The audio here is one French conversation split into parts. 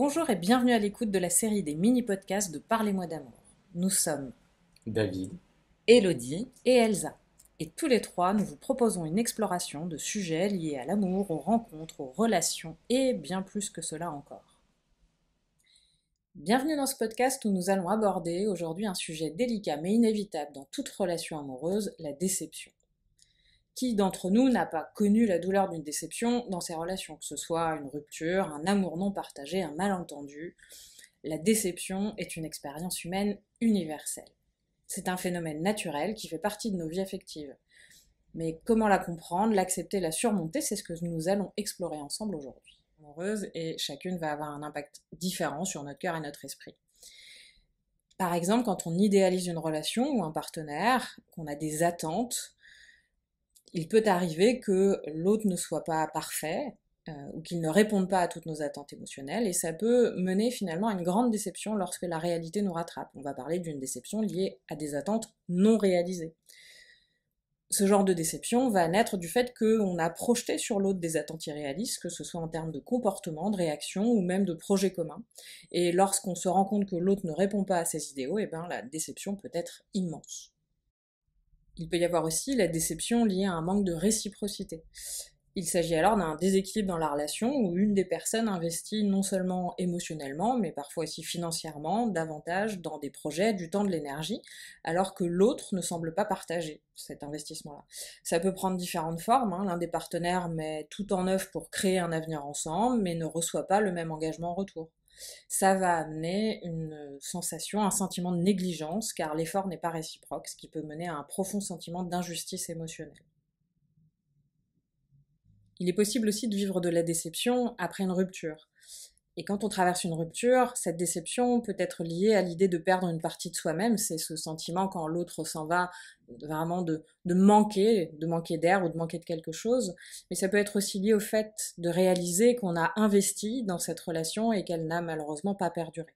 Bonjour et bienvenue à l'écoute de la série des mini-podcasts de Parlez-moi d'amour. Nous sommes David. Élodie et Elsa. Et tous les trois, nous vous proposons une exploration de sujets liés à l'amour, aux rencontres, aux relations et bien plus que cela encore. Bienvenue dans ce podcast où nous allons aborder aujourd'hui un sujet délicat mais inévitable dans toute relation amoureuse, la déception. Qui d'entre nous n'a pas connu la douleur d'une déception dans ses relations, que ce soit une rupture, un amour non partagé, un malentendu? La déception est une expérience humaine universelle. C'est un phénomène naturel qui fait partie de nos vies affectives. Mais comment la comprendre, l'accepter, la surmonter, c'est ce que nous allons explorer ensemble aujourd'hui. Amoureuse, et chacune va avoir un impact différent sur notre cœur et notre esprit. Par exemple, quand on idéalise une relation ou un partenaire, qu'on a des attentes, il peut arriver que l'autre ne soit pas parfait, ou qu'il ne réponde pas à toutes nos attentes émotionnelles, et ça peut mener finalement à une grande déception lorsque la réalité nous rattrape. On va parler d'une déception liée à des attentes non réalisées. Ce genre de déception va naître du fait qu'on a projeté sur l'autre des attentes irréalistes, que ce soit en termes de comportement, de réaction ou même de projets communs. Et lorsqu'on se rend compte que l'autre ne répond pas à ses idéaux, la déception peut être immense. Il peut y avoir aussi la déception liée à un manque de réciprocité. Il s'agit alors d'un déséquilibre dans la relation où une des personnes investit non seulement émotionnellement, mais parfois aussi financièrement, davantage dans des projets, du temps, de l'énergie, alors que l'autre ne semble pas partager cet investissement-là. Ça peut prendre différentes formes, hein. L'un des partenaires met tout en œuvre pour créer un avenir ensemble, mais ne reçoit pas le même engagement en retour. Ça va amener une sensation, un sentiment de négligence, car l'effort n'est pas réciproque, ce qui peut mener à un profond sentiment d'injustice émotionnelle. Il est possible aussi de vivre de la déception après une rupture. Et quand on traverse une rupture, cette déception peut être liée à l'idée de perdre une partie de soi-même. C'est ce sentiment quand l'autre s'en va, vraiment de manquer d'air ou de manquer de quelque chose. Mais ça peut être aussi lié au fait de réaliser qu'on a investi dans cette relation et qu'elle n'a malheureusement pas perduré.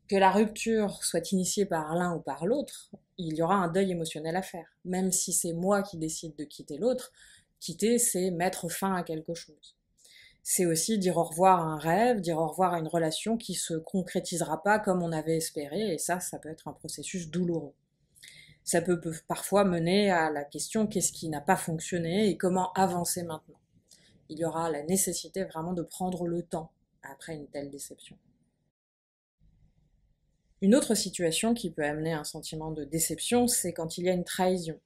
Que la rupture soit initiée par l'un ou par l'autre, il y aura un deuil émotionnel à faire. Même si c'est moi qui décide de quitter l'autre, quitter, c'est mettre fin à quelque chose. C'est aussi dire au revoir à un rêve, dire au revoir à une relation qui se concrétisera pas comme on avait espéré, et ça peut être un processus douloureux. Ça peut parfois mener à la question qu'est-ce qui n'a pas fonctionné et comment avancer maintenant. Il y aura la nécessité vraiment de prendre le temps après une telle déception. Une autre situation qui peut amener un sentiment de déception, c'est quand il y a une trahison.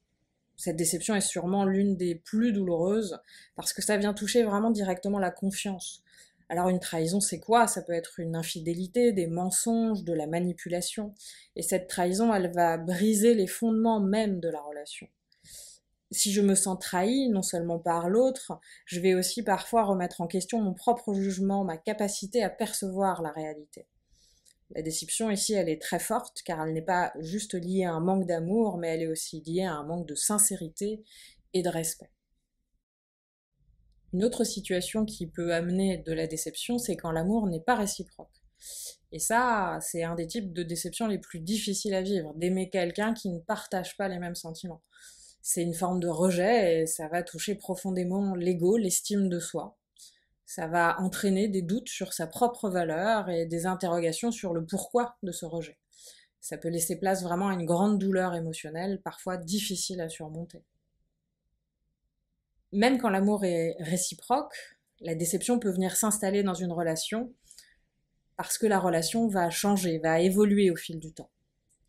Cette déception est sûrement l'une des plus douloureuses parce que ça vient toucher vraiment directement la confiance. Alors une trahison, c'est quoi? Ça peut être une infidélité, des mensonges, de la manipulation. Et cette trahison, elle va briser les fondements même de la relation. Si je me sens trahi, non seulement par l'autre, je vais aussi parfois remettre en question mon propre jugement, ma capacité à percevoir la réalité. La déception ici, elle est très forte car elle n'est pas juste liée à un manque d'amour, mais elle est aussi liée à un manque de sincérité et de respect. Une autre situation qui peut amener de la déception, c'est quand l'amour n'est pas réciproque. Et ça, c'est un des types de déception les plus difficiles à vivre, d'aimer quelqu'un qui ne partage pas les mêmes sentiments. C'est une forme de rejet et ça va toucher profondément l'ego, l'estime de soi. Ça va entraîner des doutes sur sa propre valeur et des interrogations sur le pourquoi de ce rejet. Ça peut laisser place vraiment à une grande douleur émotionnelle, parfois difficile à surmonter. Même quand l'amour est réciproque, la déception peut venir s'installer dans une relation parce que la relation va changer, va évoluer au fil du temps.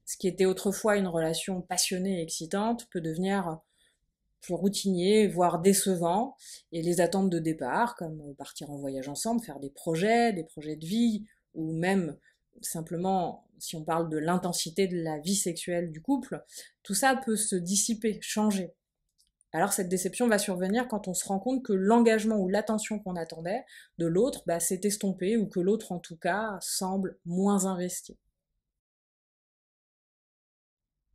Ce qui était autrefois une relation passionnée et excitante peut devenir plus routinier, voire décevant, et les attentes de départ, comme partir en voyage ensemble, faire des projets de vie, ou même simplement, si on parle de l'intensité de la vie sexuelle du couple, tout ça peut se dissiper, changer. Alors cette déception va survenir quand on se rend compte que l'engagement ou l'attention qu'on attendait de l'autre s'est estompé, ou que l'autre en tout cas semble moins investi.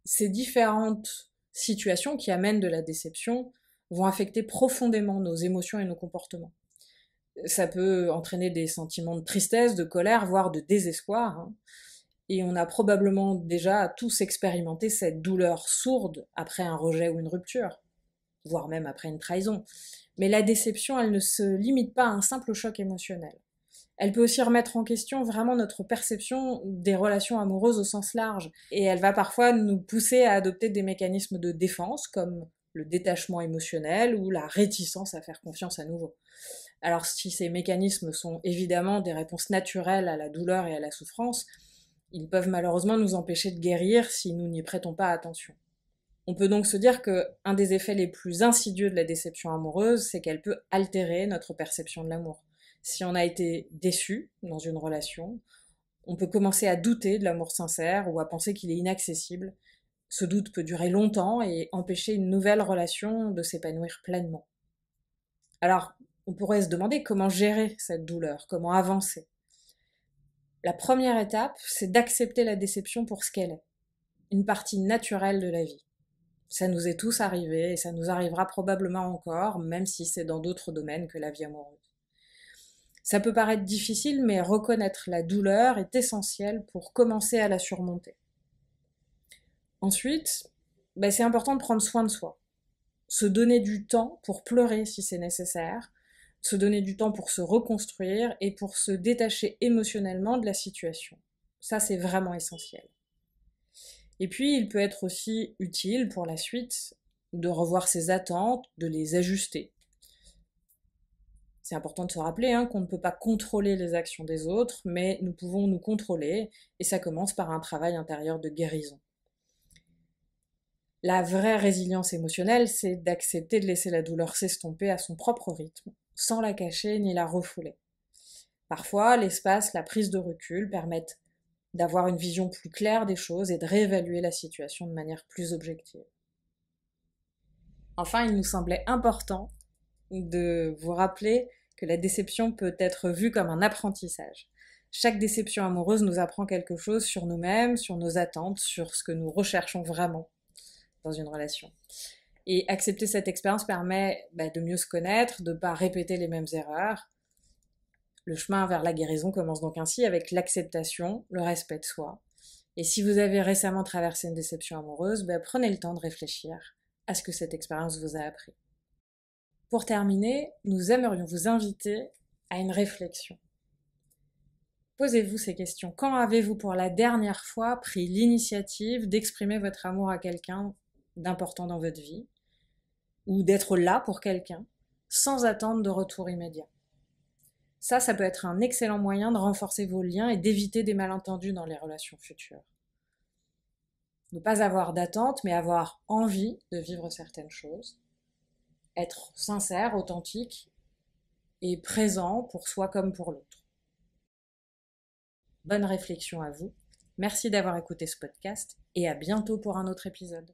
Ces différentes situations qui amènent de la déception vont affecter profondément nos émotions et nos comportements. Ça peut entraîner des sentiments de tristesse, de colère, voire de désespoir, hein. Et on a probablement déjà tous expérimenté cette douleur sourde après un rejet ou une rupture, voire même après une trahison. Mais la déception, elle ne se limite pas à un simple choc émotionnel. Elle peut aussi remettre en question vraiment notre perception des relations amoureuses au sens large. Et elle va parfois nous pousser à adopter des mécanismes de défense, comme le détachement émotionnel ou la réticence à faire confiance à nouveau. Alors si ces mécanismes sont évidemment des réponses naturelles à la douleur et à la souffrance, ils peuvent malheureusement nous empêcher de guérir si nous n'y prêtons pas attention. On peut donc se dire que un des effets les plus insidieux de la déception amoureuse, c'est qu'elle peut altérer notre perception de l'amour. Si on a été déçu dans une relation, on peut commencer à douter de l'amour sincère ou à penser qu'il est inaccessible. Ce doute peut durer longtemps et empêcher une nouvelle relation de s'épanouir pleinement. Alors, on pourrait se demander comment gérer cette douleur, comment avancer. La première étape, c'est d'accepter la déception pour ce qu'elle est, une partie naturelle de la vie. Ça nous est tous arrivé et ça nous arrivera probablement encore, même si c'est dans d'autres domaines que la vie amoureuse. Ça peut paraître difficile, mais reconnaître la douleur est essentiel pour commencer à la surmonter. Ensuite, c'est important de prendre soin de soi. Se donner du temps pour pleurer si c'est nécessaire, se donner du temps pour se reconstruire et pour se détacher émotionnellement de la situation. Ça, c'est vraiment essentiel. Et puis, il peut être aussi utile pour la suite de revoir ses attentes, de les ajuster. C'est important de se rappeler qu'on ne peut pas contrôler les actions des autres, mais nous pouvons nous contrôler, et ça commence par un travail intérieur de guérison. La vraie résilience émotionnelle, c'est d'accepter de laisser la douleur s'estomper à son propre rythme, sans la cacher ni la refouler. Parfois, l'espace, la prise de recul permettent d'avoir une vision plus claire des choses et de réévaluer la situation de manière plus objective. Enfin, il nous semblait important de vous rappeler que la déception peut être vue comme un apprentissage. Chaque déception amoureuse nous apprend quelque chose sur nous-mêmes, sur nos attentes, sur ce que nous recherchons vraiment dans une relation. Et accepter cette expérience permet de mieux se connaître, de ne pas répéter les mêmes erreurs. Le chemin vers la guérison commence donc ainsi avec l'acceptation, le respect de soi. Et si vous avez récemment traversé une déception amoureuse, prenez le temps de réfléchir à ce que cette expérience vous a appris. Pour terminer, nous aimerions vous inviter à une réflexion. Posez-vous ces questions. Quand avez-vous pour la dernière fois pris l'initiative d'exprimer votre amour à quelqu'un d'important dans votre vie, ou d'être là pour quelqu'un, sans attendre de retour immédiat? Ça peut être un excellent moyen de renforcer vos liens et d'éviter des malentendus dans les relations futures. Ne pas avoir d'attente, mais avoir envie de vivre certaines choses. Être sincère, authentique et présent pour soi comme pour l'autre. Bonne réflexion à vous. Merci d'avoir écouté ce podcast et à bientôt pour un autre épisode.